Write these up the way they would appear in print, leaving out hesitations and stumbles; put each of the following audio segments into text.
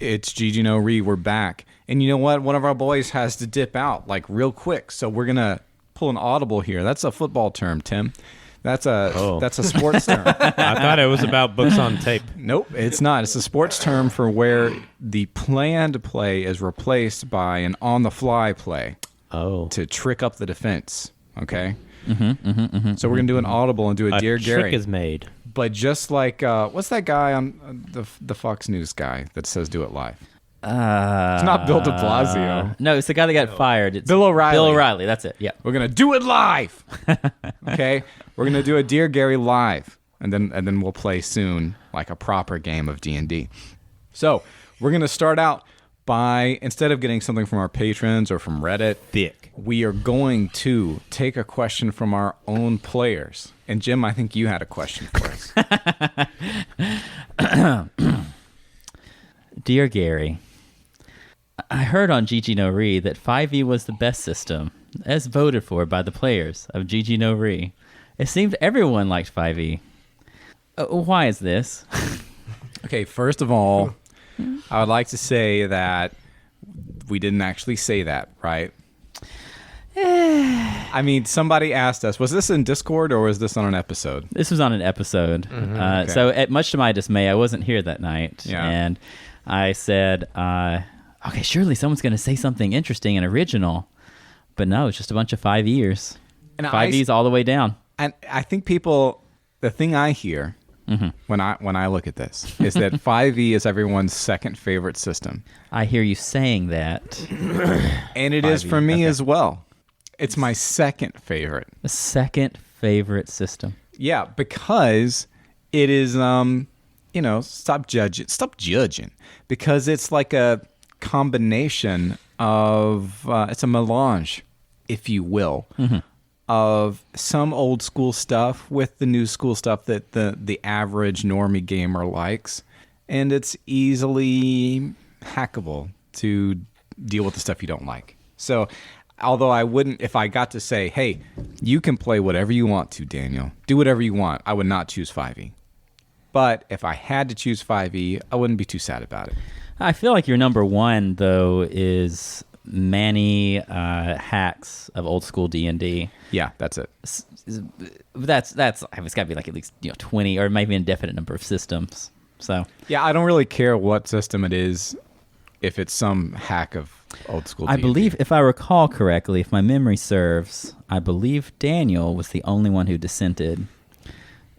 It's Gigi No Re. We're back. And you know what? One of our boys has to dip out like real quick. So we're going to pull an audible here. That's a football term, Tim. That's a sports term. I thought it was about books on tape. Nope, it's not. It's a sports term for where the planned play is replaced by an on-the-fly play. Oh. To trick up the defense. Okay? So we're going to do an audible and do a Dear Gary. A trick is made. But just like, what's that guy on the Fox News guy that says do it live? It's not Bill de Blasio. No, it's the guy that got fired. It's Bill O'Reilly. Bill O'Reilly, that's it. Yeah. We're going to do it live. Okay? We're going to do a Dear Gary live. And then we'll play soon like a proper game of D&D. So we're going to start out by, instead of getting something from our patrons or from Reddit, we are going to take a question from our own players. And Jim, I think you had a question for us. Dear Gary, I heard on Gigi No Re that 5e was the best system, as voted for by the players of Gigi No Re. It seemed everyone liked 5e. Why is this? Okay, first of all, I would like to say that we didn't actually say that, right? I mean, somebody asked us, was this in Discord or was this on an episode? This was on an episode. Okay. So much to my dismay, I wasn't here that night. Yeah. And I said, okay, surely someone's going to say something interesting and original. But no, it's just a bunch of 5E'ers. And 5E's all the way down. And I think people, the thing I hear when I look at this is that 5e is everyone's second favorite system. I hear you saying that. And it is for me as well. It's my second favorite. The second favorite system. Yeah, because it is, stop judging. Because it's like a combination of, it's a melange, if you will, of some old school stuff with the new school stuff that the average normie gamer likes. And it's easily hackable to deal with the stuff you don't like. So, although I wouldn't, if I got to say, hey, you can play whatever you want to, Daniel. Do whatever you want. I would not choose 5e. But if I had to choose 5e, I wouldn't be too sad about it. I feel like your number one, though, is many hacks of old school D&D. Yeah, that's it. It's got to be like at least 20 or maybe an indefinite number of systems. So yeah, I don't really care what system it is if it's some hack of old school D&D. I believe, if I recall correctly, if my memory serves, I believe Daniel was the only one who dissented.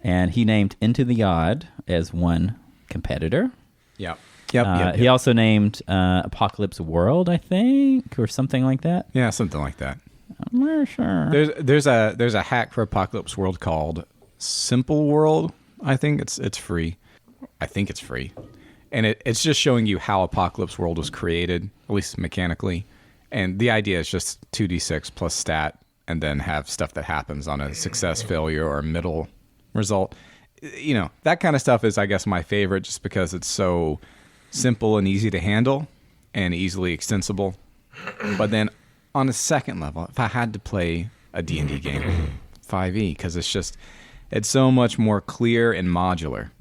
And he named Into the Odd as one competitor. Yep. He also named Apocalypse World, I think, or something like that. Yeah, something like that. I'm not sure. There's a hack for Apocalypse World called Simple World. I think it's free. I think it's free. And it's just showing you how Apocalypse World was created, at least mechanically. And the idea is just 2d6 plus stat, and then have stuff that happens on a success, failure, or middle result. That kind of stuff is, I guess, my favorite just because it's so simple and easy to handle and easily extensible. But then on a second level, if I had to play a D&D game, 5e, because it's so much more clear and modular.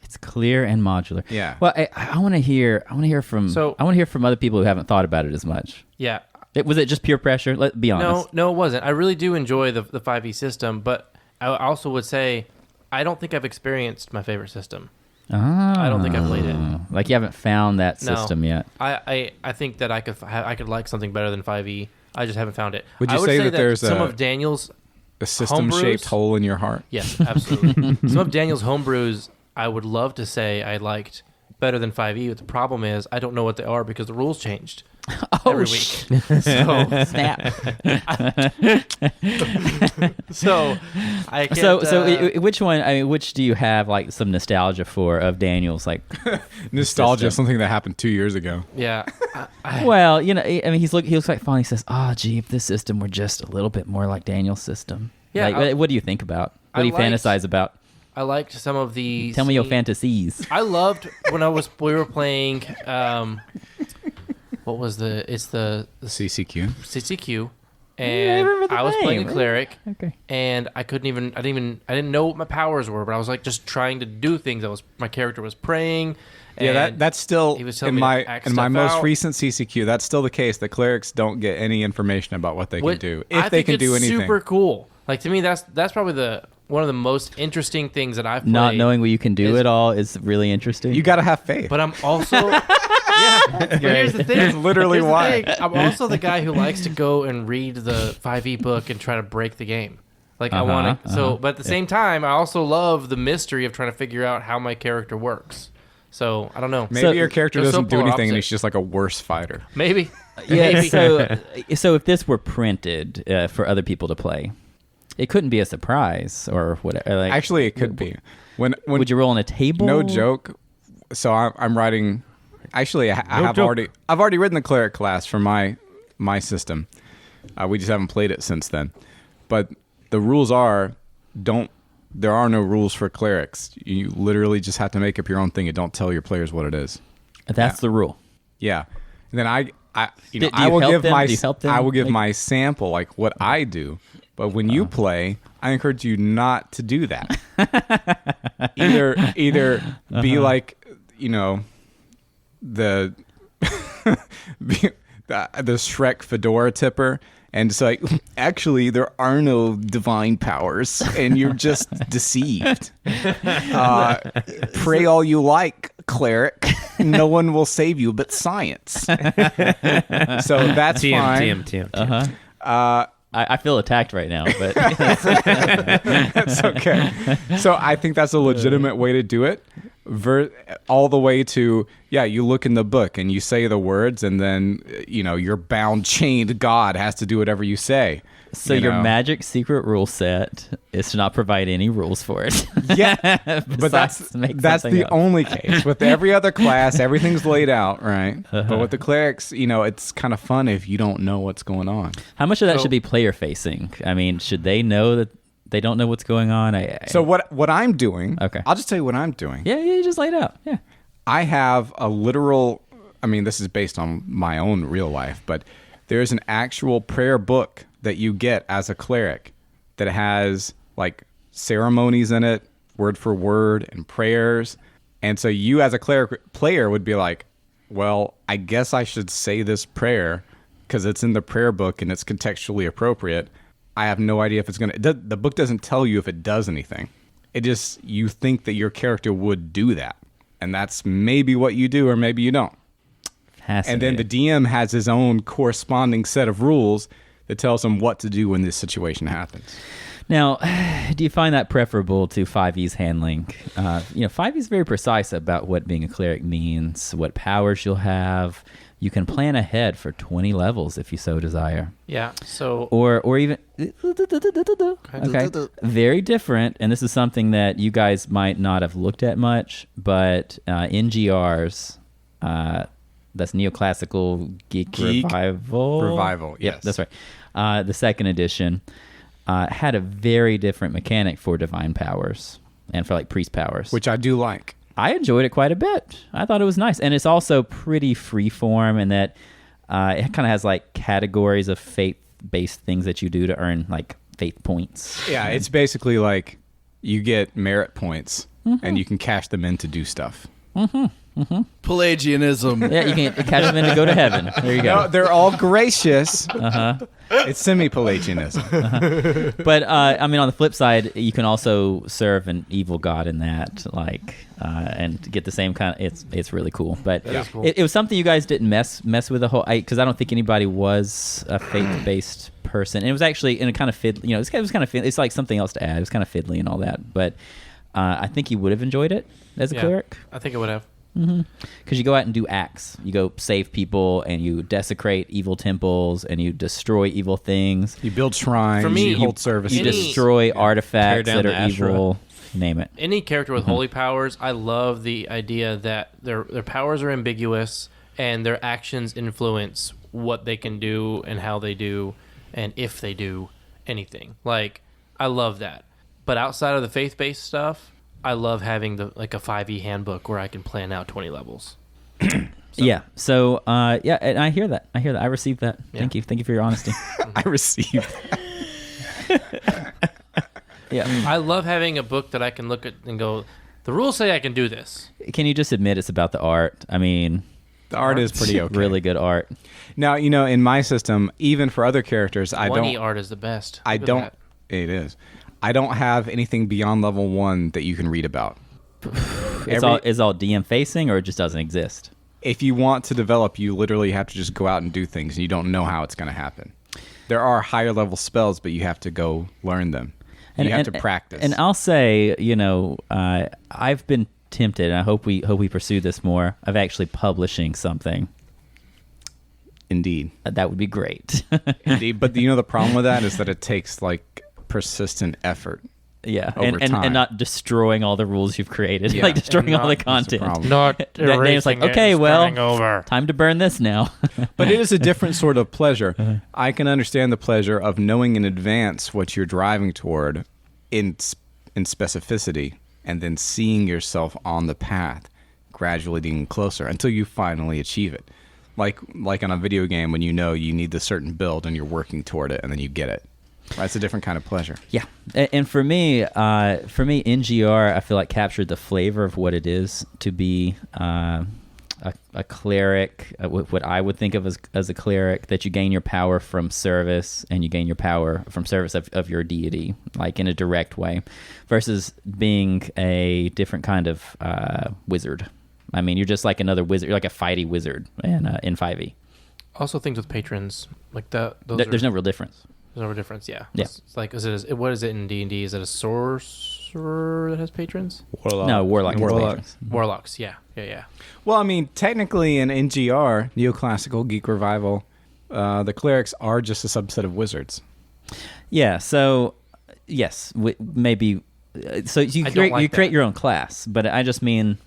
It's clear and modular. Yeah. Well, I want to hear from other people who haven't thought about it as much. Yeah. Was it just pure pressure? Let's be honest. No, it wasn't. I really do enjoy the 5e system, but I also would say I don't think I've experienced my favorite system. I don't think I've played it. Like you haven't found that system yet. I think that I could like something better than 5e. I just haven't found it. Would you say that there's some of Daniel's a system-shaped hole in your heart? Yes, absolutely. Some of Daniel's homebrews I would love to say I liked better than 5e, but the problem is I don't know what they are because the rules changed every week. So snap. So I can't, which one? I mean, which do you have like some nostalgia for of Daniel's like nostalgia? System? Something that happened 2 years ago. Yeah. Well, I mean, he looks like fun. He says, gee, if this system were just a little bit more like Daniel's system." Yeah. Like, what do you think about? What do you fantasize about? I liked some of the. Tell me your fantasies. I loved when we were playing. What was it's the CCQ. CCQ. and remember the I was playing a name. cleric, Okay. and I didn't know what my powers were, but I was like just trying to do things. My character was praying. Yeah, and that's still he was telling in me my to act in my stuff most out. recent CCQ. That's still the case. The clerics don't get any information about what they can do if I they think can it's do anything. super cool. Like to me, that's probably one of the most interesting things that I've played. Not knowing what you can do is- at all is really interesting. You got to have faith. But I'm also But here's the thing. That's literally Here's the why. thing. I'm also the guy who likes to go and read the 5e book and try to break the game. Like I want to. But at the same time, I also love the mystery of trying to figure out how my character works. So I don't know. Maybe your character they're so doesn't do polar anything, and opposite. he's just like a worse fighter. Maybe. Yeah. Maybe. So if this were printed for other people to play, it couldn't be a surprise or whatever. Like, Actually, it could be. When would you roll on a table? No joke. So I'm writing. Actually, I have joke. I've already written the cleric class for my system. We just haven't played it since then. But the rules there are no rules for clerics. You literally just have to make up your own thing and don't tell your players what it is. That's the rule. Yeah. And then I Do you I will help give them? my Do you help them? I will give Like- my sample, like what I do. But when you play, I encourage you not to do that. either be like, the the Shrek fedora tipper, and it's like, actually, there are no divine powers, and you're just deceived. Pray all you like, cleric. No one will save you but science. So that's fine. TM. I feel attacked right now, but That's okay. So I think that's a legitimate way to do it. All the way to, you look in the book and you say the words, and then your bound, chained God has to do whatever you say. so your magic secret rule set is to not provide any rules for it. Yeah, but that's make the something up. only case. With every other class, everything's laid out, right? But with the clerics, it's kind of fun if you don't know what's going on. How much of that should be player facing? I mean, should they know that they don't know what's going on? So what I'm doing? Okay. I'll just tell you what I'm doing. Yeah, you just laid out. Yeah. I have a literal, this is based on my own real life, but there's an actual prayer book that you get as a cleric that has like ceremonies in it, word for word, and prayers. And so you as a cleric player would be like, well, I guess I should say this prayer because it's in the prayer book and it's contextually appropriate. I have no idea if it's going to... The book doesn't tell you if it does anything. It just... You think that your character would do that. And that's maybe what you do or maybe you don't. And then the DM has his own corresponding set of rules that tells him what to do when this situation happens. Now, do you find that preferable to 5e's handling? 5e is very precise about what being a cleric means, what powers you'll have. You can plan ahead for 20 levels if you so desire. Yeah. So Or even... Okay. Very different, and this is something that you guys might not have looked at much, but NGRs... that's Neoclassical Geek Revival. Revival, yes. Yep, that's right. The second edition had a very different mechanic for divine powers and for like priest powers. Which I do like. I enjoyed it quite a bit. I thought it was nice. And it's also pretty freeform in that it kind of has like categories of faith-based things that you do to earn like faith points. Yeah, it's basically like you get merit points and you can cash them in to do stuff. Pelagianism. Yeah, you can cash them in to go to heaven. There you go. No, they're all gracious. It's semi-Pelagianism. But on the flip side, you can also serve an evil god in that, and get the same kind of. It's really cool. But is cool. it was something you guys didn't mess with the whole. Because I don't think anybody was a faith-based person, and it was actually in a kind of fiddly. It was kind of fiddly. It's like something else to add. It was kind of fiddly and all that. But I think you would have enjoyed it as a cleric. I think it would have. Because you go out and do acts. You go save people, and you desecrate evil temples, and you destroy evil things. You build shrines. For me, you hold services. You destroy artifacts Tear that down are the Ashra. evil. Name it. Any character with holy powers, I love the idea that their powers are ambiguous and their actions influence what they can do and how they do and if they do anything. Like, I love that. But outside of the faith-based stuff, I love having a 5e handbook where I can plan out 20 levels. So. Yeah. So, yeah, and I hear that. I received that. Yeah. Thank you. Thank you for your honesty. I received. Yeah. I love having a book that I can look at and go, the rules say I can do this. Can you just admit it's about the art? I mean, The art is pretty okay. really good art. Now, in my system, even for other characters, I 20 don't. art is the best. I Look at don't. that. It is. I don't have anything beyond level 1 that you can read about. It's all DM facing, or it just doesn't exist. If you want to develop, you literally have to just go out and do things, and you don't know how it's going to happen. There are higher level spells, but you have to go learn them. And you have to practice. And I'll say, I've been tempted, and I hope we pursue this more, of actually publishing something. Indeed. That would be great. Indeed. But the problem with that is that it takes persistent effort. Yeah, over and time. not destroying all the rules you've created, Yeah, like destroying and all the not- content. problem. Not That name's like, erasing it okay, and well, starting over. time to burn this now. But it is a different sort of pleasure. I can understand the pleasure of knowing in advance what you're driving toward in specificity, and then seeing yourself on the path, gradually getting closer until you finally achieve it. Like on a video game, when you need the certain build and you're working toward it, and then you get it. Right? It's a different kind of pleasure. Yeah, and for me, NGR, I feel like captured the flavor of what it is to be a cleric, what I would think of as a cleric, that you gain your power from service, and you gain your power from service of your deity, like in a direct way, versus being a different kind of wizard. I mean, you're just like another wizard. You're like a fighty wizard in 5e. Also, things with patrons like that. There's no real difference. There's no difference. Yeah. Yeah. It's like, what is it in D&D? Is it a sorcerer that has patrons? Warlock. No, warlock. Warlock. Warlocks. Yeah. Well, technically in NGR, Neoclassical Geek Revival, the clerics are just a subset of wizards. Yeah. So, yes, maybe. So you create your own class, but I just mean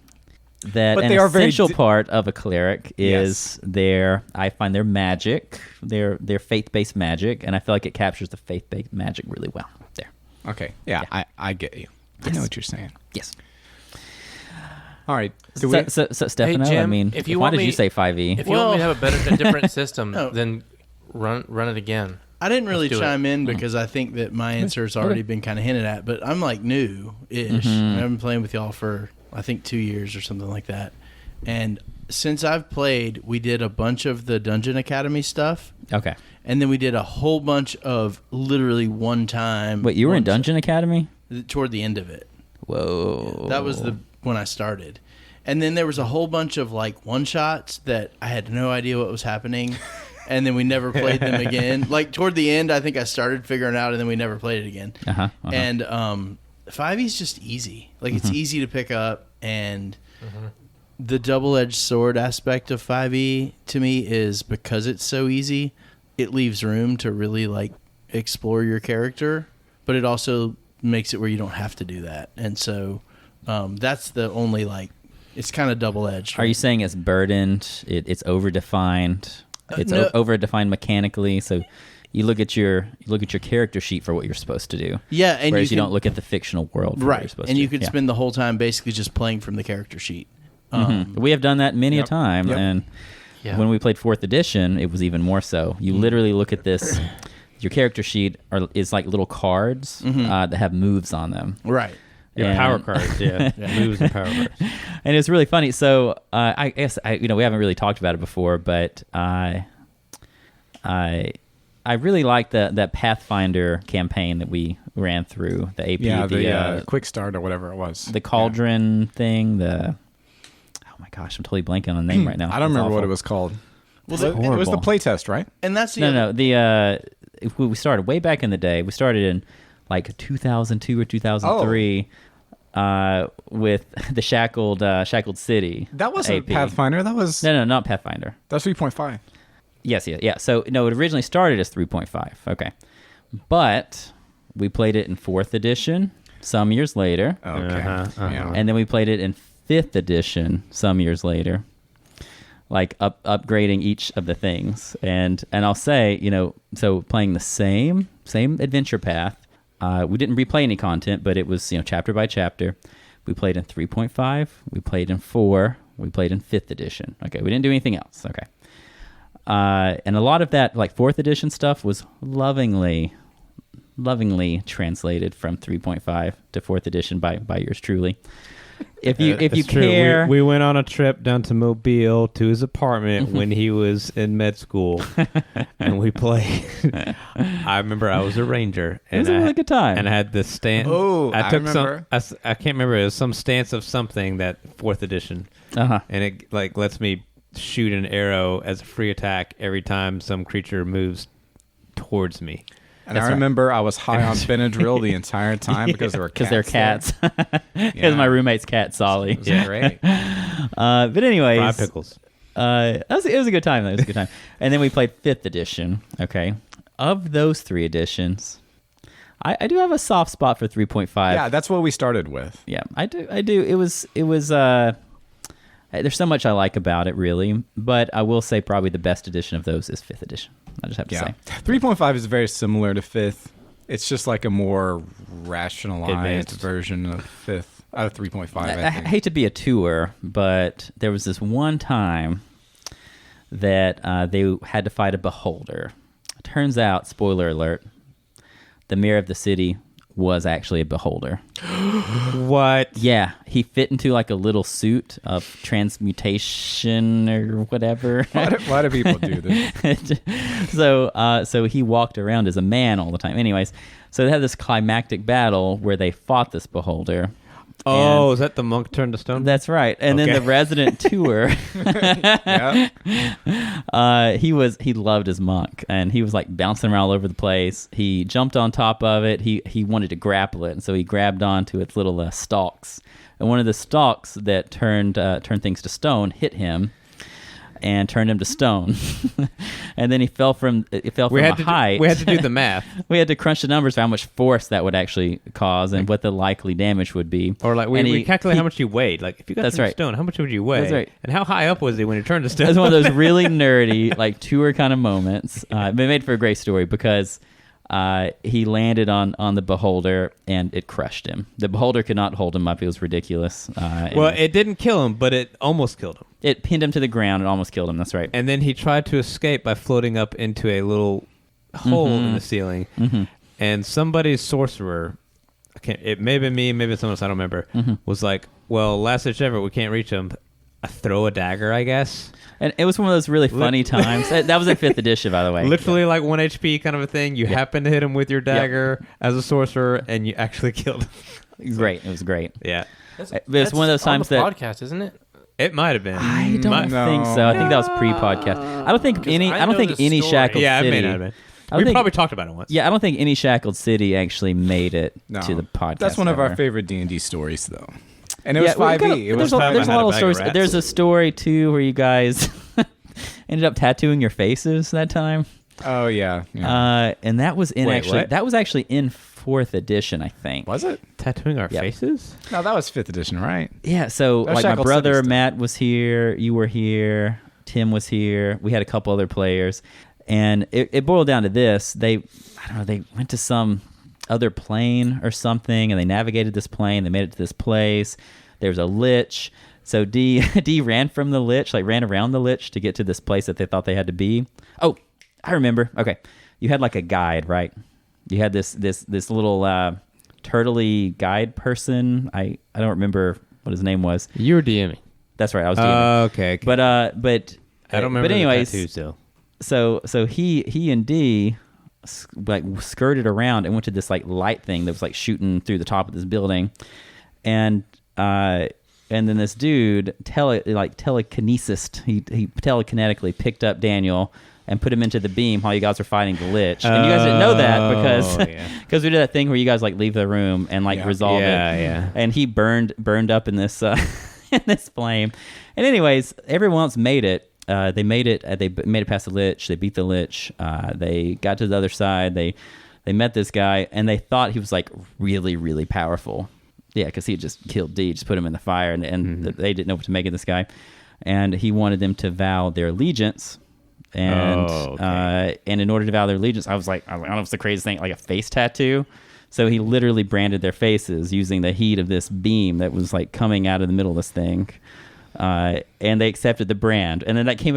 that But an they are very essential part of a cleric is Yes. I find their magic, their faith-based magic, and I feel like it captures the faith-based magic really well there. Okay. Yeah. I get you. I know what you're saying. Yes. All right. So Stefano, Jim, I mean, if you why want did me- you say 5e? If you want me to have a different system, No. then run it again. I didn't really Let's do chime in because I think that my answer's already been kind of hinted at, but I'm like new-ish. I've been playing with y'all for, I think, 2 years or something like that. And since I've played, we did a bunch of the Dungeon Academy stuff, Okay. and then we did a whole bunch of literally one time. Wait, you were in Dungeon Academy? Toward the end of it. Whoa. That was when I started. And then there was a whole bunch of one-shots that I had no idea what was happening. And then we never played them again. Like toward the end, I think I started figuring it out, and then we never played it again. And 5e is just easy. Like it's easy to pick up, and the double-edged sword aspect of 5e to me is because it's so easy, it leaves room to really explore your character, but it also makes it where you don't have to do that. And so that's the only it's kind of double-edged. Are you saying it's burdened? It's overdefined? It's No. overdefined mechanically, so you look at your character sheet for what you're supposed to do. Yeah, and whereas you can- don't look at the fictional world for what you're Right, supposed and to. you could Yeah. spend the whole time basically just playing from the character sheet. We have done that many a Yep. time, Yep. and Yeah. when we played 4th edition, it was even more so. You literally look at this. Your character sheet is like little cards that have moves on them. Right. Your And- power cards, yeah. Moves and power cards. And it's really funny. So I guess we haven't really talked about it before, but I really like that Pathfinder campaign that we ran through the AP. Yeah, the quick start or whatever it was. the cauldron thing. Oh my gosh, I'm totally blanking on the name right now. I don't It's remember what awful. it was called. Well, It was the horrible. playtest, right? And that's the No. We started way back in the day. We started in 2002 or 2003 with the Shackled City. That wasn't AP. Pathfinder. That was No, not Pathfinder. that's 3.5. Yes. So no, it originally started as 3.5. Okay, but we played it in 4th edition some years later, Okay. Yeah. and then we played it in 5th edition some years later, upgrading each of the things. And I'll say, so playing the same adventure path. We didn't replay any content, but it was chapter by chapter. We played in 3.5. We played in 4. We played in 5th edition. Okay, we didn't do anything else. Okay. And a lot of that, like 4th edition stuff, was lovingly translated from 3.5 to 4th edition by yours truly. If you It's true. care, We went on a trip down to Mobile to his apartment when he was in med school, and we played. I remember I was a ranger, it was and a really good time. and I had the stance. Oh, I took remember. I can't remember. It was some stance of something that 4th edition, Uh-huh. and it like lets me shoot an arrow as a free attack every time some creature moves towards me. And That's I right. remember I was high on Benadryl the entire time because there were cats. Because they're there. cats. Because my roommate's cat, Solly. It was great. But anyways, Fried pickles. it was a good time. Though. It was a good time. And then we played 5th edition. Okay. Of those 3 editions, I do have a soft spot for 3.5. Yeah, that's what we started with. Yeah, I do. It was. There's so much I like about it, really. But I will say probably the best edition of those is 5th edition. I just have to Yeah. say. 3.5 is very similar to 5th. It's just like a more rationalized Advanced. version of 5th. Out of 3.5, I I think. hate to be a tour, but there was this one time that they had to fight a beholder. Turns out, spoiler alert, the mayor of the city was actually a beholder. What? Yeah, he fit into like a little suit of transmutation or whatever. Why do people do this? So he walked around as a man all the time. Anyways, so they had this climactic battle where they fought this beholder. Oh, And is that the monk turned to stone? that's right. And then Okay. the resident tour, Yeah. he loved his monk, and he was like bouncing around all over the place. He jumped on top of it. He wanted to grapple it, and so he grabbed onto its little stalks. And one of the stalks that turned things to stone hit him, and turned him to stone. And then he fell from a height. We had to do the math, We had to crunch the numbers for how much force that would actually cause and what the likely damage would be. or like And we calculate how much you weighed. Like if you got That's turned right. to stone, how much would you weigh? That's right. And how high up was he when he turned to stone? It's one of those really nerdy, like tour kind of moments. It made for a great story because he landed on the beholder and it crushed him. The beholder could not hold him up. It was ridiculous. Well, it didn't kill him, but it almost killed him. it pinned him to the ground and almost killed him. That's right. And then he tried to escape by floating up into a little hole in the ceiling. Mm-hmm. And somebody's sorcerer, it may have been me, maybe someone else, I don't remember, was like, well, last ditch effort, we can't reach him. I throw a dagger, I guess. And it was one of those really funny times. That was in 5th edition, by the way. Literally like 1 HP kind of a thing. You happen to hit him with your dagger as a sorcerer, and you actually killed him. Great. It was great. Yeah. But it's one of those times on the that podcast, isn't it? It might have been. I don't No. think so. I think that was pre-podcast. I don't think any. I I don't know think the any story. shackled Yeah, it city. may not have been. I don't We think- probably talked about it once. Yeah, I don't think any shackled city actually made it No. to the podcast. That's one of our ever. favorite D&D stories, though. And it Yeah, was we 5e. got- It was there's a, time there's I a had lot a of bag of stories. rats. There's a story too where you guys ended up tattooing your faces that time, Oh, yeah. yeah. and that was in Wait, actually what? that was actually in 4th edition, I think. Was it? Tattooing our Yep. faces? No, that was 5th edition, right? Yeah, so That was like my Shackled brother City stuff. Matt was here, you were here, Tim was here. We had a couple other players, and it boiled down to this: they went to some other plane or something, and they navigated this plane. They made it to this place. There was a lich. So D ran from the lich, like ran around the lich to get to this place that they thought they had to be. Oh, I remember. Okay, you had like a guide, right? You had this little turtley guide person. I don't remember what his name was. You were DMing. That's right. I was DMing. Okay. But I don't remember But anyways, the tattoos, so though. he and D like skirted around and went to this like light thing that was like shooting through the top of this building, and then this dude telekinesis he telekinetically picked up Daniel and put him into the beam while you guys were fighting the lich. And you guys didn't know that because we did that thing where you guys like leave the room and like Yeah. resolve Yeah, it. yeah. And he burned up in this in this flame. And anyways, everyone else made it. They made it. They made it past the lich. They beat the lich. They got to the other side. They met this guy, and they thought he was like really, really powerful. Yeah, because he had just killed D, just put him in the fire, and they didn't know what to make of this guy. And he wanted them to vow their allegiance. And and in order to vow their allegiance, I was like, I don't know if it's the craziest thing, like a face tattoo. So he literally branded their faces using the heat of this beam that was like coming out of the middle of this thing. and they accepted the brand, and then that became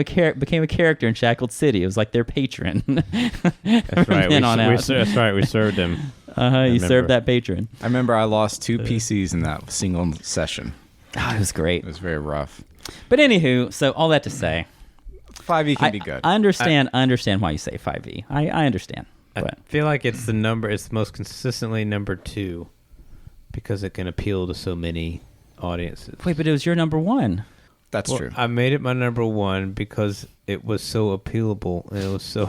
a character in Shackled City. It was like their patron. That's right. That's right. We served him. You served that patron. I remember I lost 2 PCs in that single session. Oh, it was great. It was very rough. But anywho, so all that to say, 5e can be good. I understand why you say 5e. I understand. I But feel like it's the number. It's most consistently number 2 because it can appeal to so many audiences. wait, but it was your number 1. That's Well, true. I made it my number 1 because it was so appealable. And it was so.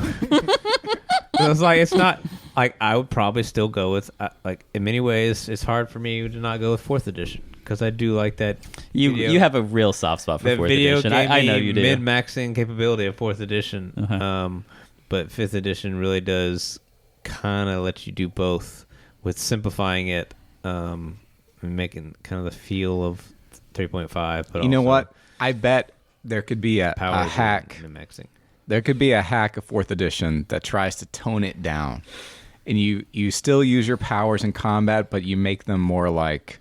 It was like it's not like I would probably still go with like in many ways it's hard for me to not go with 4th edition because I do like that. You have a real soft spot for the 4th video edition. I know you do. Mid-maxing capability of 4th edition, but 5th edition really does kind of let you do both with simplifying it and making kind of the feel of 3.5. But You know also what? I bet there could be a power hack. mid-maxing. There could be a hack of 4th edition that tries to tone it down. And you still use your powers in combat, but you make them more like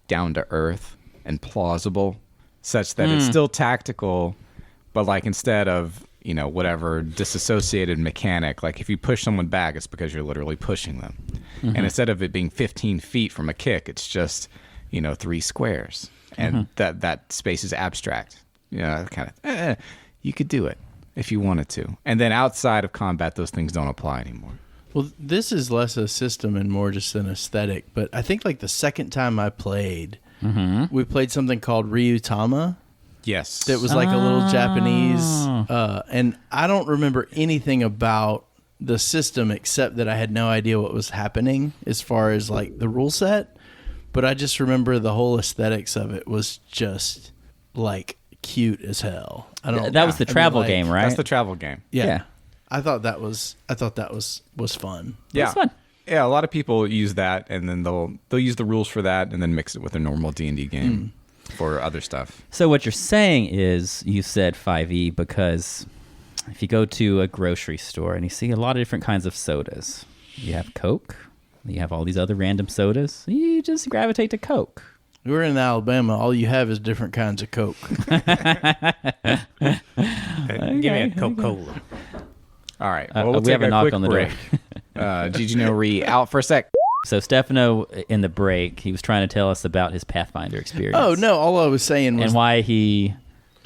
down to earth and plausible, such that it's still tactical, but like instead of, whatever disassociated mechanic, like if you push someone back, it's because you're literally pushing them. And instead of it being 15 feet from a kick, it's just, 3 squares. And that space is abstract. Kind of, you could do it if you wanted to. And then outside of combat, those things don't apply anymore. Well, this is less a system and more just an aesthetic. But I think like the second time I played, we played something called Ryutama. Yes. That was like a little Japanese. And I don't remember anything about the system except that I had no idea what was happening as far as like the rule set. But I just remember the whole aesthetics of it was just like cute as hell. That was the travel game, right? That's the travel game. Yeah. I thought that was fun. Yeah. It's fun. Yeah, a lot of people use that, and then they'll use the rules for that, and then mix it with a normal D&D game for other stuff. So what you're saying is you said 5e because if you go to a grocery store and you see a lot of different kinds of sodas, you have Coke, you have all these other random sodas, you just gravitate to Coke. We're in Alabama. All you have is different kinds of Coke. Give me a Coca-Cola. All right. Well, we'll we take have a a knock quick on the break. door. Gigi No Re out for a sec. So Stefano, in the break, he was trying to tell us about his Pathfinder experience. Oh, no. All I was saying was... And why he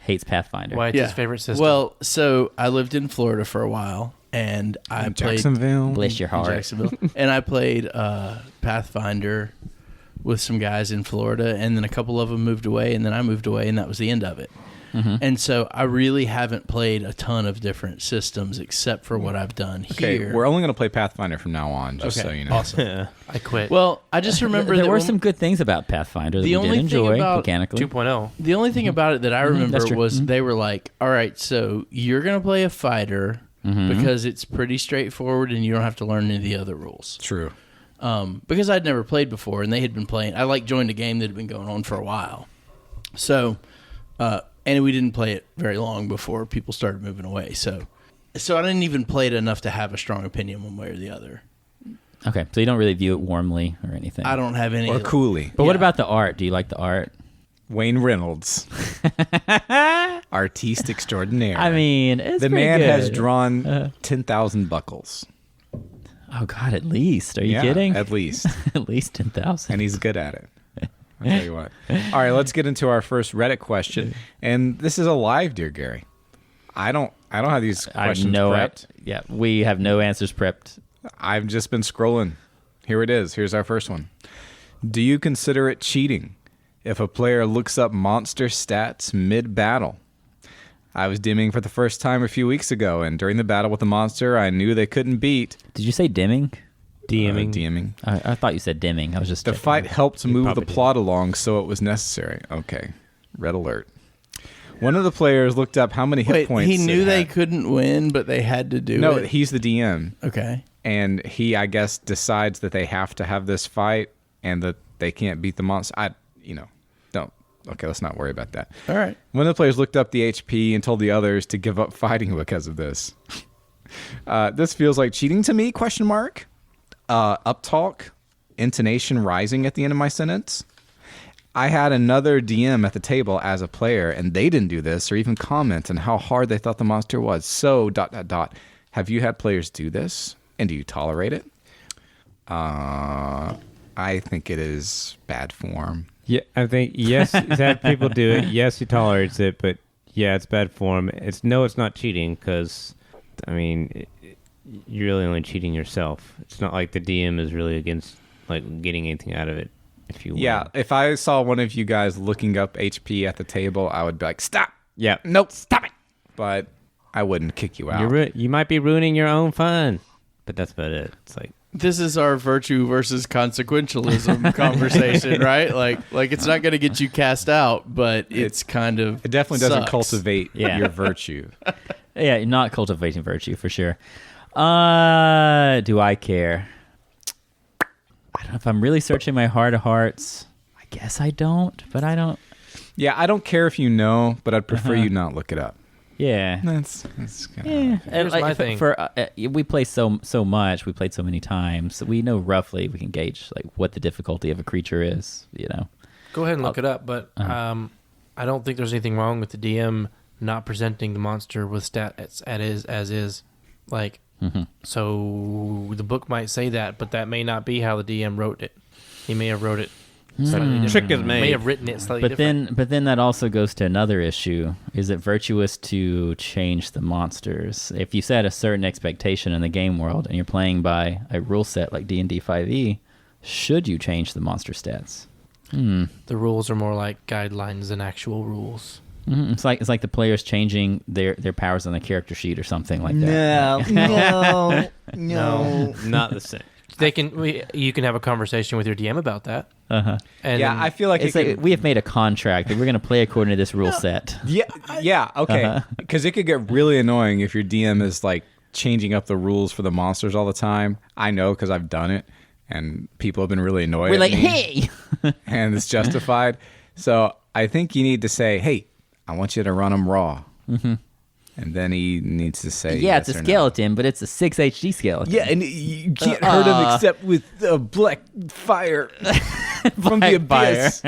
hates Pathfinder. Why it's his favorite system. Well, so I lived in Florida for a while, and I played... Jacksonville. Bless your in heart. Jacksonville. And I played Pathfinder with some guys in Florida, and then a couple of them moved away, and then I moved away, and that was the end of it. And so I really haven't played a ton of different systems except for what I've done Okay, here. we're only going to play Pathfinder from now on, just so you know. Awesome. I quit. Well, I just remember there that were when- some good things about Pathfinder that The we only did thing enjoy about mechanically. 2.0. The only thing about it that I that's remember true. was they were like, all right, so you're going to play a fighter because it's pretty straightforward and you don't have to learn any of the other rules. True. Because I'd never played before and they had been playing. I joined a game that had been going on for a while. So, and we didn't play it very long before people started moving away. So I didn't even play it enough to have a strong opinion one way or the other. Okay, so you don't really view it warmly or anything. I don't have any. Or Cooley. But what Yeah. about the art? Do you like the art? Wayne Reynolds. Artiste extraordinaire. I mean, it's the pretty man good. has drawn 10,000 buckles. Oh God, at least. Are you Yeah, kidding? At least. At least 10,000. And he's good at it. I'll tell you what. All right, let's get into our first Reddit question. And this is a live, dear Gary. I don't have these questions prepped. Yeah, we have no answers prepped. I've just been scrolling. Here it is. Here's our first one. Do you consider it cheating if a player looks up monster stats mid-battle? I was DMing for the first time a few weeks ago, and during the battle with the monster I knew they couldn't beat. Did you say dimming? DMing. DMing. I thought you said dimming. I was just The checking. fight helped move the probably did. plot along, so it was necessary. Okay. Red alert. One of the players looked up how many hit Wait, points he knew it they had. couldn't win, but they had to do No, it. he's the DM. Okay. And he, I guess, decides that they have to have this fight and that they can't beat the monster. Don't. Okay, let's not worry about that. All right. One of the players looked up the HP and told the others to give up fighting because of this. This feels like cheating to me, question mark. Uptalk, intonation rising at the end of my sentence. I had another DM at the table as a player, and they didn't do this or even comment on how hard they thought the monster was. So, ... Have you had players do this, and do you tolerate it? I think it is bad form. Yeah, I think, yes, that people do it. Yes, he tolerates it, but yeah, it's bad form. It's not cheating because, I mean, you're really only cheating yourself. It's not like the DM is really against like getting anything out of it. If you Yeah, if I saw one of you guys looking up HP at the table, I would be like, stop. Yeah. Nope, stop it. But I wouldn't kick you out. You might be ruining your own fun, but that's about it. It's like, This is our virtue versus consequentialism conversation, right? Like it's not going to get you cast out, but it's kind of It definitely doesn't sucks. cultivate your virtue. Yeah, not cultivating virtue for sure. Do I care? I don't know if I'm really searching my heart of hearts. I guess I don't, but I don't. Yeah, I don't care if you know, but I'd prefer you not look it up. Yeah. That's kind of... Yeah, Here's my thing. We play so much. We played so many times. So we know roughly we can gauge like what the difficulty of a creature is. You know. Go ahead and look it up, but I don't think there's anything wrong with the DM not presenting the monster with stats as is. Like, so the book might say that, but that may not be how the DM wrote it. He may have wrote it slightly different. trick is made. May have written it slightly different. But then that also goes to another issue. Is it virtuous to change the monsters? If you set a certain expectation in the game world and you're playing by a rule set like D&D 5e, should you change the monster stats? The rules are more like guidelines than actual rules. It's like the players changing their powers on the character sheet or something like that. no, not the same. You can have a conversation with your DM about that. Uh-huh. And Yeah, I feel like It's like we have made a contract that we're going to play according to this rule set. Yeah, okay. Because it could get really annoying if your DM is like changing up the rules for the monsters all the time. I know because I've done it, and people have been really annoyed. We're at like, me, hey! and it's justified. So I think you need to say, "Hey, I want you to run them raw," and then he needs to say, Yeah, yes it's a or no. skeleton, but it's a 6 HD skeleton. Yeah, and you can't hurt him except with black fire from the abyss.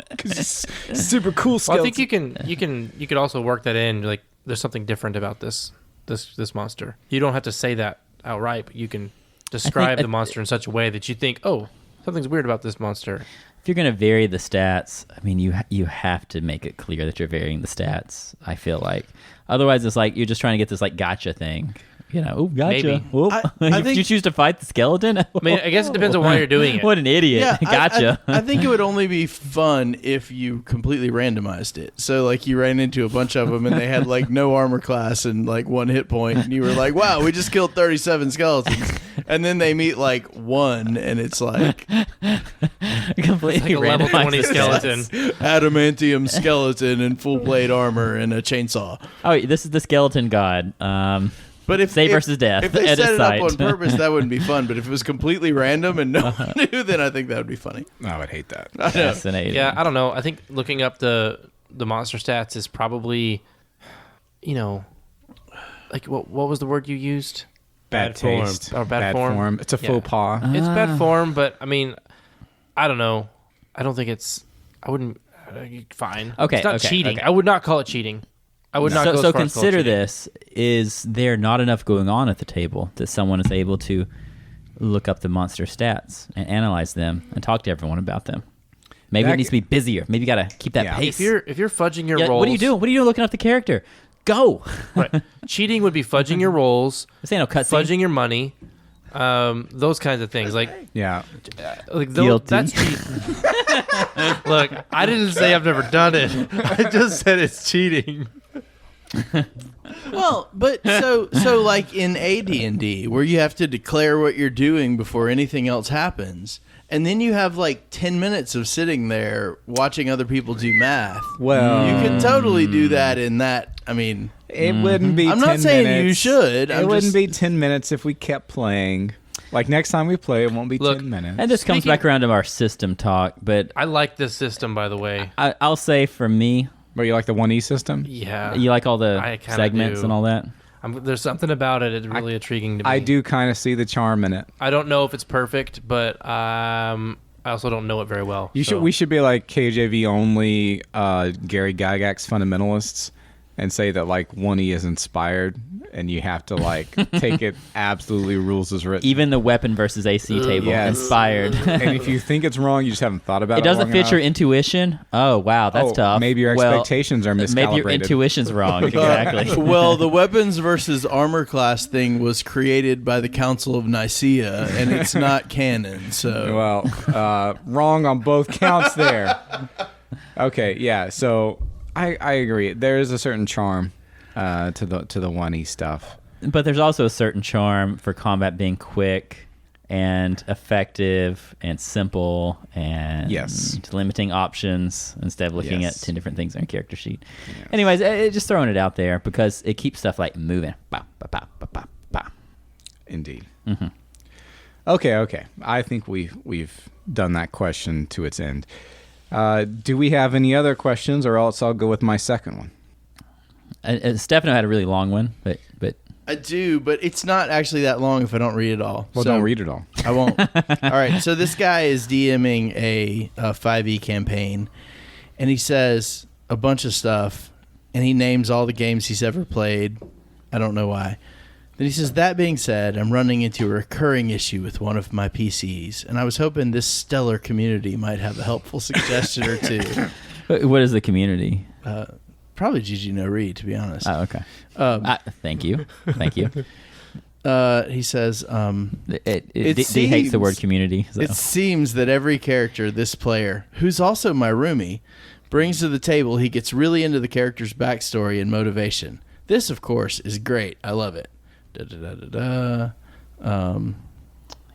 Because it's super cool well, skeleton. I think you could also work that in. Like, there's something different about this monster. You don't have to say that outright, but you can describe the monster in such a way that you think, oh, something's weird about this monster. If you're going to vary the stats, I mean, you have to make it clear that you're varying the stats, I feel like. Otherwise, it's like you're just trying to get this, like, gotcha thing. You know, oh, gotcha. Maybe. Whoop. I think- you choose to fight the skeleton? I mean, I guess it depends on why you're doing it. What an idiot. Yeah, Gotcha. I think it would only be fun if you completely randomized it. So, like, you ran into a bunch of them and they had, like, no armor class and, like, 1 hit point, and you were like, wow, we just killed 37 skeletons. And then they meet, like, 1, and it's like Completely Like a level randomized 20 the skeleton. adamantium skeleton in full plate armor and a chainsaw. Oh, this is the skeleton god. But if Save versus death if they at set its it up site. on purpose, that wouldn't be fun. But if it was completely random and no one knew, then I think that would be funny. I would hate that. Fascinating. Yeah, I don't know. I think looking up the monster stats is probably, like what was the word you used? Bad form. taste. Or bad form. It's a faux pas. It's bad form, but I mean, I don't know. I don't think it's. I wouldn't. Fine. Okay, It's not okay, cheating. okay. I would not call it cheating. I would not. Go So as far as call it consider cheating. this: is there not enough going on at the table that someone is able to look up the monster stats and analyze them and talk to everyone about them? Maybe That it needs to be busier. Maybe you got to keep that Yeah. pace. If you're fudging your Yeah, rolls, what are you doing? What are you doing looking up the character? Go. Right. Cheating would be fudging your rolls, This ain't no cutscene. fudging your money, those kinds of things. Like Yeah. Guilty. that's cheating. Look, I didn't say I've never done it. I just said it's cheating. Well, but so like in AD&D, where you have to declare what you're doing before anything else happens, and then you have like 10 minutes of sitting there watching other people do math. Well, You could totally do that in that. I mean, it wouldn't be. I'm 10 not saying minutes. you should. It I'm wouldn't just- be 10 minutes if we kept playing. Like next time we play, it won't be Look, 10 minutes. And this comes Speaking- back around to our system talk, but I like this system, by the way. I'll say for me, But you like the 1E system? Yeah, you like all the I kinda segments do. and all that? there's something about it. It's really intriguing to me. I do kind of see the charm in it. I don't know if it's perfect, but I also don't know it very well. We should be like KJV only Gary Gygax fundamentalists and say that like 1E is inspired and you have to like take it absolutely rules as written. Even the weapon versus AC table, Yes. inspired. And if you think it's wrong, you just haven't thought about it. It doesn't long fit your enough. intuition. Oh wow, that's tough. Maybe your Well, expectations are miscalibrated. Maybe your intuition's wrong. Exactly. Well, the weapons versus armor class thing was created by the Council of Nicaea, and it's not canon. So, Well, wrong on both counts there. Okay, yeah. So I agree. There is a certain charm to the 1E stuff. But there's also a certain charm for combat being quick and effective and simple and Yes. limiting options instead of looking Yes. at 10 different things on your character sheet. Yes. Anyways, just throwing it out there because it keeps stuff like moving. Bow, bow, bow, bow, bow, bow. Indeed. Okay. I think we've done that question to its end. Do we have any other questions, or else I'll go with my second one? Stefano had a really long one, but I do, but it's not actually that long if I don't read it all. Well, So don't read it all. I won't. All right. So this guy is DMing a 5e campaign, and he says a bunch of stuff, and he names all the games he's ever played. I don't know why. Then he says, that being said, I'm running into a recurring issue with one of my PCs, and I was hoping this stellar community might have a helpful suggestion or two. what is the community? Probably GG No Read, to be honest. Oh, okay. Thank you. He says, D hates the word community. So. It seems that every character this player, who's also my roomie, brings to the table, he gets really into the character's backstory and motivation. This, of course, is great. I love it.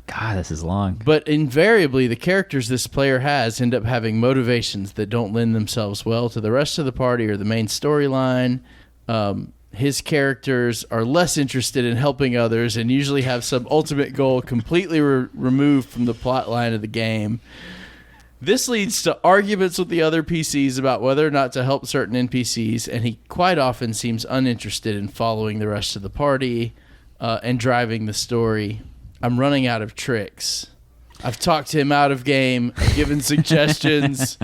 God, this is long. But invariably, the characters this player has end up having motivations that don't lend themselves well to the rest of the party or the main storyline. His characters are less interested in helping others and usually have some ultimate goal completely removed from the plot line of the game. This leads to arguments with the other PCs about whether or not to help certain NPCs, and he quite often seems uninterested in following the rest of the party and driving the story. I'm running out of tricks. I've talked him out of game, I've given suggestions,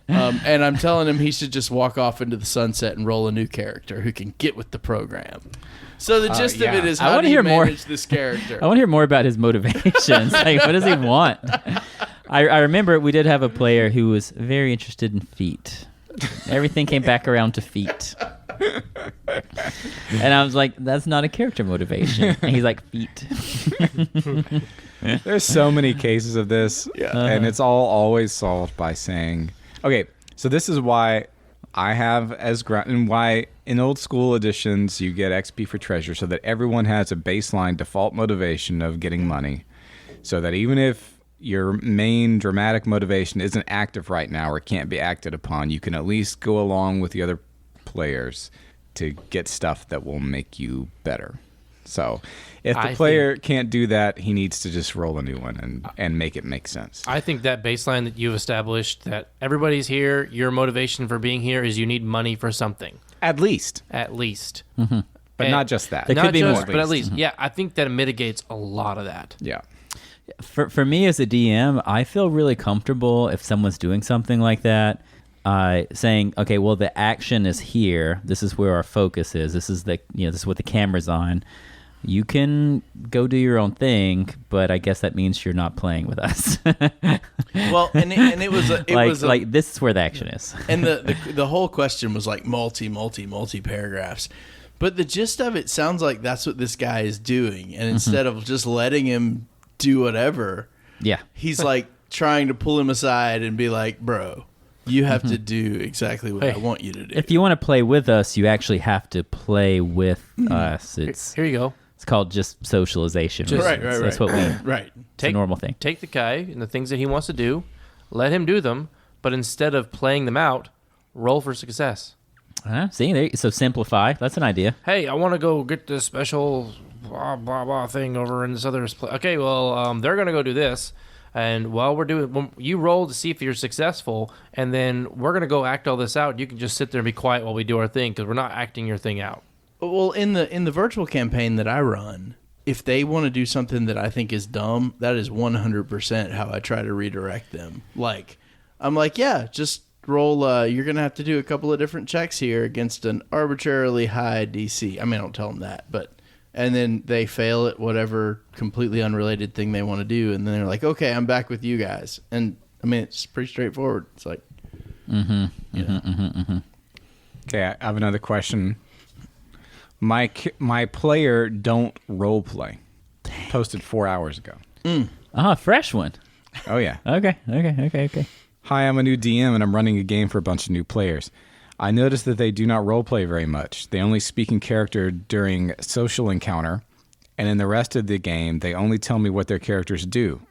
and I'm telling him he should just walk off into the sunset and roll a new character who can get with the program. So the gist of it is, how do you manage this character? I want to hear more about his motivations. Like, what does he want? I remember we did have a player who was very interested in feet. Everything came back around to feet. And I was like, that's not a character motivation. And he's like, feet. There's so many cases of this, and it's all always solved by saying, okay, so this is why I have and why in old school editions you get XP for treasure, so that everyone has a baseline default motivation of getting money, so that even if your main dramatic motivation isn't active right now or can't be acted upon, you can at least go along with the other players to get stuff that will make you better. So if the player can't do that, he needs to just roll a new one and make it make sense. I think that baseline that you've established, that everybody's here, your motivation for being here is you need money for something. At least. Mm-hmm. But not just that. There could be more. But at least. Yeah, I think that mitigates a lot of that. Yeah. For me as a DM, I feel really comfortable if someone's doing something like that, saying, okay, well, the action is here. This is where our focus is. This is this is what the camera's on. You can go do your own thing, but I guess that means you're not playing with us. Well, and it was like this is where the action is. And the whole question was like multi paragraphs. But the gist of it sounds like that's what this guy is doing. And instead of just letting him do whatever, he's like trying to pull him aside and be like, bro, you have to do exactly what I want you to do. If you want to play with us, you actually have to play with us. Here you go. It's called just socialization. Right. That's what we. Right. It's a normal thing. Take the guy and the things that he wants to do, let him do them, but instead of playing them out, roll for success. See, so simplify. That's an idea. Hey, I want to go get this special blah, blah, blah thing over in this other place. Okay, well, they're going to go do this. And while we're doing, you roll to see if you're successful, and then we're going to go act all this out. You can just sit there and be quiet while we do our thing, because we're not acting your thing out. Well, in the virtual campaign that I run, if they want to do something that I think is dumb, that is 100% how I try to redirect them. Like, I'm like, yeah, just roll. You're going to have to do a couple of different checks here against an arbitrarily high DC. I mean, I don't tell them that, but, and then they fail at whatever completely unrelated thing they want to do. And then they're like, okay, I'm back with you guys. And I mean, it's pretty straightforward. It's like, Okay, I have another question. My player don't role play. Posted 4 hours ago. Fresh one. Oh yeah. Okay. Hi, I'm a new DM and I'm running a game for a bunch of new players. I noticed that they do not role play very much. They only speak in character during social encounter, and in the rest of the game, they only tell me what their characters do.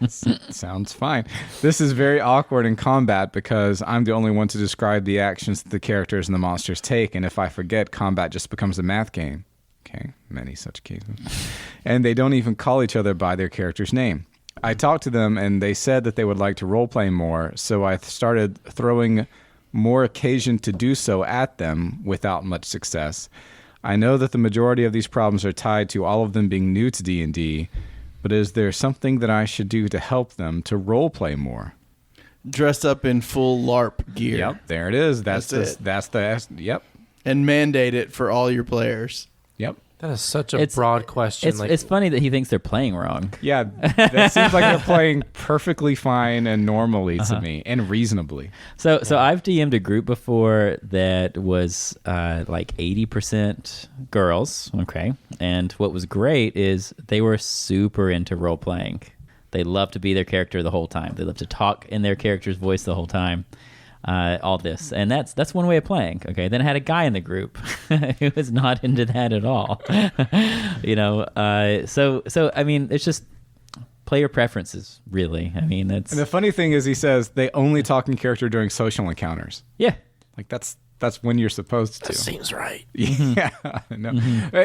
Sounds fine. This is very awkward in combat because I'm the only one to describe the actions that the characters and the monsters take, and if I forget, combat just becomes a math game. Okay, many such cases. And they don't even call each other by their character's name. I talked to them, and they said that they would like to roleplay more, so I started throwing more occasion to do so at them without much success. I know that the majority of these problems are tied to all of them being new to D&D, but is there something that I should do to help them to roleplay more? dress up in full LARP gear. Yep, there it is. Yep. And mandate it for all your players. Yep. That is such a broad question. It's funny that he thinks they're playing wrong. Yeah, that seems like they're playing perfectly fine and normally to me, and reasonably. So I've DM'd a group before that was like 80% girls, okay? And what was great is they were super into role-playing. They love to be their character the whole time. They love to talk in their character's voice the whole time. All this, and that's one way of playing. Okay, then I had a guy in the group who was not into that at all. So I mean, it's just player preferences, really. I mean, And the funny thing is, he says they only talk in character during social encounters. Yeah, like that's when you're supposed to. That seems right. Yeah, I know.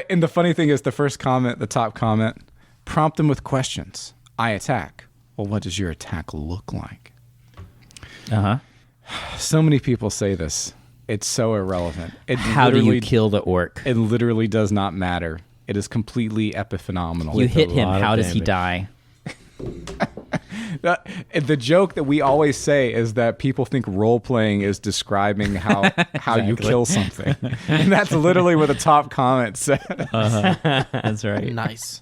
And the funny thing is, the first comment, the top comment, prompt them with questions. I attack. Well, what does your attack look like? So many people say this. It's so irrelevant. How do you kill the orc? It literally does not matter. It is completely epiphenomenal. You hit him. How does he die? The joke that we always say is that people think role-playing is describing how you kill something. And that's literally what the top comment says. That's right. Nice.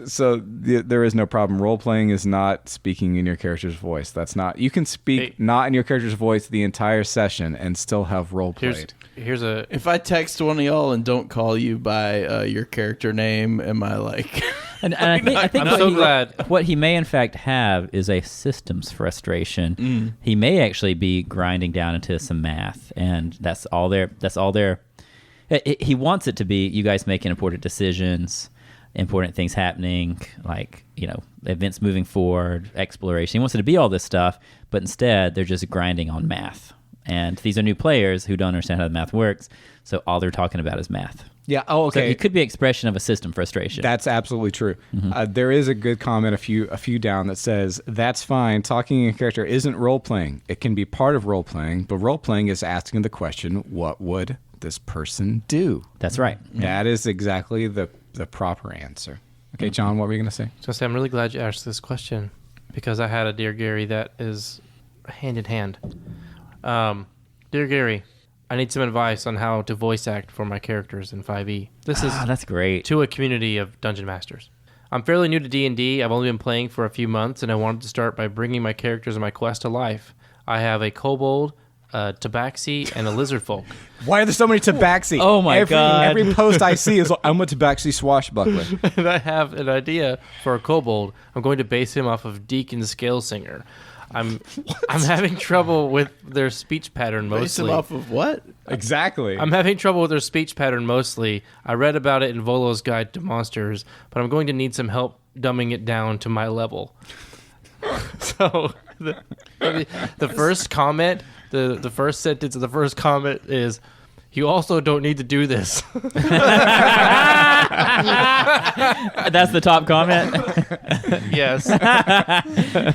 So there is no problem. Role-playing is not speaking in your character's voice. That's not. You can speak not in your character's voice the entire session and still have role-played. If I text one of y'all and don't call you by your character name, am I like... And I think I'm so glad. What he may in fact have is a systems frustration. He may actually be grinding down into some math, and that's all there. He wants it to be you guys making important decisions, important things happening, like, events moving forward, exploration. He wants it to be all this stuff, but instead they're just grinding on math. And these are new players who don't understand how the math works, so all they're talking about is math. Yeah. Oh, okay. So it could be expression of a system frustration. That's absolutely true. There is a good comment a few down that says, that's fine. Talking in character isn't role-playing. It can be part of role-playing, but role-playing is asking the question, what would this person do? That's right. That is exactly the proper answer. Okay, John, what were you going to say? So I'm really glad you asked this question, because I had a Dear Gary that is hand in hand. Dear Gary, I need some advice on how to voice act for my characters in 5e. This is that's great. To a community of dungeon masters. I'm fairly new to D&D. I've only been playing for a few months, and I wanted to start by bringing my characters and my quest to life. I have a kobold, a tabaxi, and a lizard folk. Why are there so many tabaxi? Oh my God. Every post I see is, I'm a tabaxi swashbuckler. And I have an idea for a kobold. I'm going to base him off of Deacon Scalesinger. I'm having trouble with their speech pattern mostly. Base them off of what? Exactly. I'm having trouble with their speech pattern mostly. I read about it in Volo's Guide to Monsters, but I'm going to need some help dumbing it down to my level. So the first comment, the first sentence of the first comment is, you also don't need to do this. That's the top comment. Yes.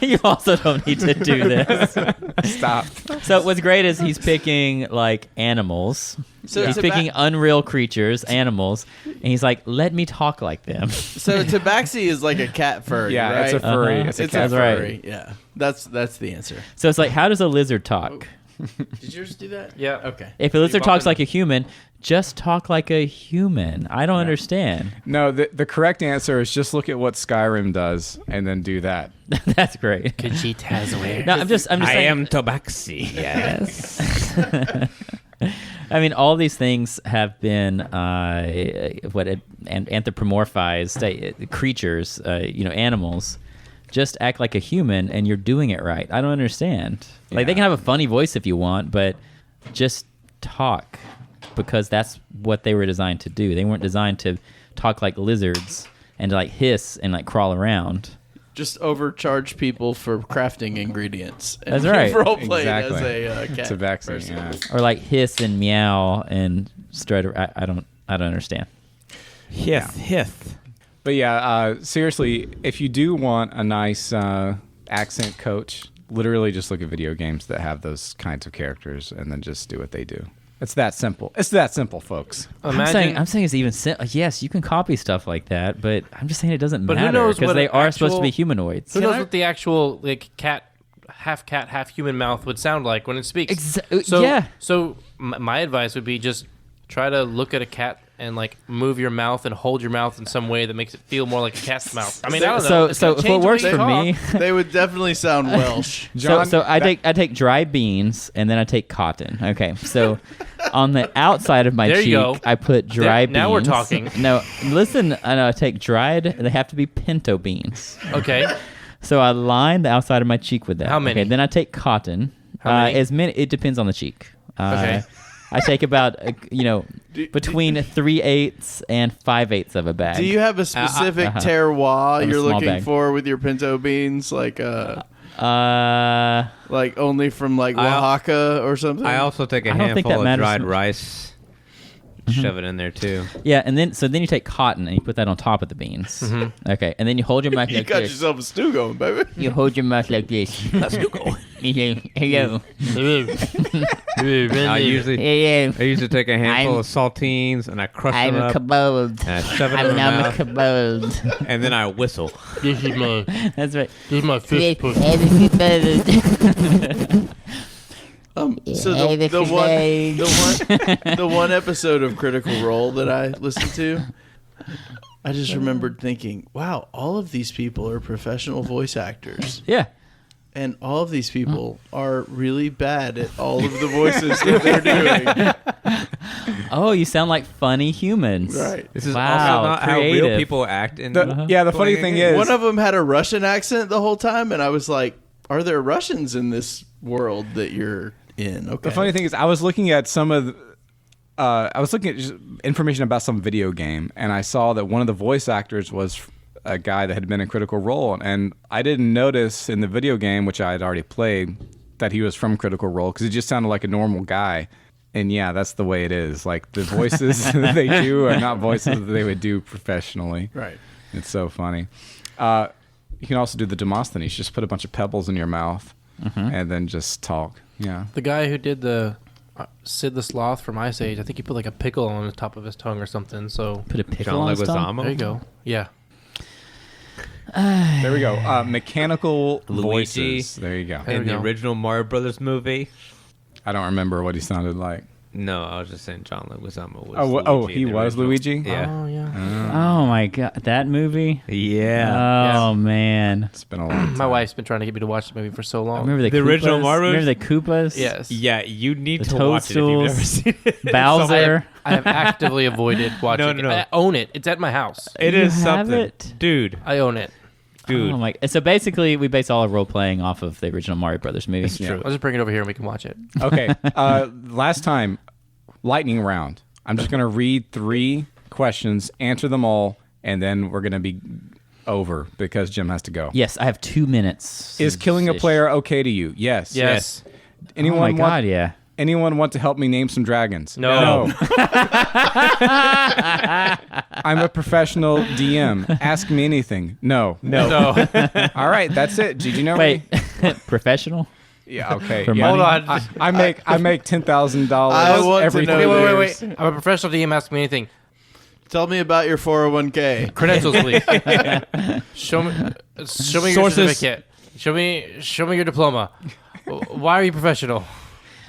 You also don't need to do this. Stop. So what's great is he's picking like animals. So He's picking unreal creatures, animals, and he's like, "Let me talk like them." So Tabaxi is like a cat furry, Yeah, right? it's a furry. Uh-huh. It's a It's cat a That's furry. right. Yeah, that's the answer. So it's like, how does a lizard talk? Did yours do that? Yeah. Okay. If a lizard talks bumping? like a human, just talk like a human. I don't understand. No, the correct answer is just look at what Skyrim does and then do that. That's great. Khajiit has aware. No, I'm just saying. Tabaxi. Yes. I mean, all these things have been anthropomorphized creatures, animals. Just act like a human, and you're doing it right. I don't understand. Like they can have a funny voice if you want, but just talk, because that's what they were designed to do. They weren't designed to talk like lizards and to like hiss and like crawl around. Just overcharge people for crafting ingredients. And That's right. Role played Exactly. as a cat. It's a vaccine. person. Yeah. Or like hiss and meow and strut. I don't understand. Hith. But yeah, seriously, if you do want a nice accent coach, literally just look at video games that have those kinds of characters and then just do what they do. It's that simple. It's that simple, folks. Imagine, I'm saying it's even yes, you can copy stuff like that, but I'm just saying it doesn't But who matter knows because what they an are supposed to be actual- humanoids. who knows what the actual like half human mouth would sound like when it speaks. Yeah. So my advice would be just try to look at a cat and like move your mouth and hold your mouth in some way that makes it feel more like a cat's mouth. I mean, I don't know. It's So gonna if change it the way works you for talk. me, They would definitely sound Welsh. John, so I take dry beans and then I take cotton. Okay, so on the outside of my There cheek, you go. I put dry beans. Now we're talking. No, listen, I take dried. They have to be pinto beans. Okay. So I line the outside of my cheek with that. How many? Okay, then I take cotton. How many? As many. It depends on the cheek. Okay. I take about between 3/8 and 5/8 of a bag. Do you have a specific Uh-huh. terroir I'm a you're small looking bag. for with your pinto beans? Like like only from like I- Oaxaca or something? I also take a I don't think handful that of matters dried much. rice. Shove it in there too. Yeah, and then you take cotton and you put that on top of the beans. Mm-hmm. Okay, and then you hold your mouth You like got this. yourself a stew going, baby. You hold your mouth like this. Hello. I usually Hello. take a handful I'm- of saltines and I crush them I'm up commode. and I shove it in I'm my now mouth commode. and then I whistle. This is my That's right. fish pussy. So the one episode of Critical Role that I listened to, I just remembered thinking, wow, all of these people are professional voice actors. Yeah. And all of these people are really bad at all of the voices that they're doing. Oh, you sound like funny humans. Right. This is Wow, also not how real creative. people act in Yeah, the funny thing is, One of them had a Russian accent the whole time, and I was like, are there Russians in this world that you're in? Okay. the funny thing is, I was looking at some of, I was looking at just information about some video game, and I saw that one of the voice actors was a guy that had been in Critical Role, and I didn't notice in the video game, which I had already played, that he was from Critical Role because he just sounded like a normal guy. And yeah, that's the way it is. Like the voices that they do are not voices that they would do professionally. Right. It's so funny. You can also do the Demosthenes. Just put a bunch of pebbles in your mouth and then just talk. Yeah. The guy who did the Sid the Sloth from Ice Age, I think he put like a pickle on the top of his tongue or something. So Put a pickle John on his tongue? Leguizamo. there you go. Yeah. There we go. Mechanical Luigi. voices. There you go. There In we the go. original Mario Brothers movie. I don't remember what he sounded like. No, I was just saying John Leguizamo was Luigi He in the was original. Luigi? Yeah. Oh yeah. Oh my god, that movie. Yeah. Oh man. It's been a long time. My wife's been trying to get me to watch the movie for so long. Remember the The original Koopas? Mario? Remember the Koopas? Yes. Yeah, you need The to watch it if you've never Toadstools. seen it. Bowser. I have actively avoided watching No. it. I own it. It's at my house. It You is have something. it? Dude. I own it. Dude. Oh my. So basically, we base all our role playing off of the original Mario Brothers movie. Yeah. I'll just bring it over here and we can watch it. Okay. Last time, lightning round. I'm just going to read 3 questions, answer them all, and then we're going to be over because Jim has to go. Yes, I have 2 minutes. Is killing a Ish. player okay to you? Yes. Yes. Anyone Oh my want, god, yeah. Anyone want to help me name some dragons? No. I'm a professional DM. Ask me anything. No. No. All right, that's it. GG no Wait, professional? Yeah, okay. For yeah. money? Hold on. I make $10,000 I want to every know 3 this. years. I'm a professional DM. Ask me anything. Tell me about your 401k. Credentials, please. Show me your Sources. certificate. Show me your diploma. Why are you professional?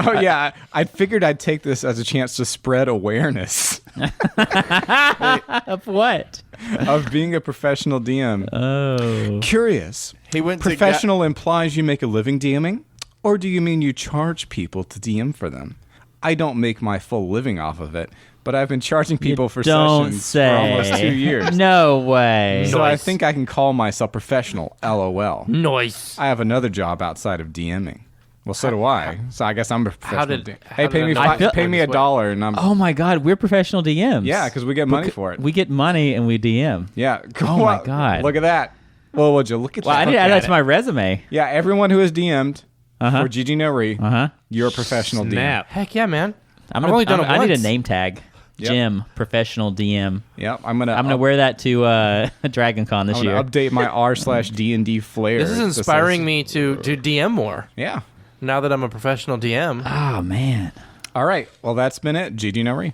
Oh yeah, I figured I'd take this as a chance to spread awareness Of what? of being a professional DM. Oh. Curious. He went Professional implies you make a living DMing, or do you mean you charge people to DM for them? I don't make my full living off of it, but I've been charging people for Don't sessions say. for almost 2 years. No way. So I Nice. think I can call myself professional. LOL. Nice. I have another job outside of DMing. Well, so do I. So I guess I'm a professional. did- Hey, how pay did me I not pay me this way? $1, and I'm. Oh my God, we're professional DMs. Yeah, because we get money for it. We get money and we DM. Yeah. Oh my God. Look at that. Well, would you look at Well, I that? need to add that to my resume. Yeah, everyone who has DM'd Uh-huh. for GG No Re, Uh-huh. you're a professional Snap. Heck yeah, man. I've only done it I need a once. name tag. Yep. Jim, professional DM. DM. Yeah, I'm gonna. I'm gonna wear that to Dragon Con this I'm gonna year. update my r/D&D flair. This is inspiring me to DM more Yeah. now that I'm a professional DM. Oh man. All right. Well, that's been it. GG No Re.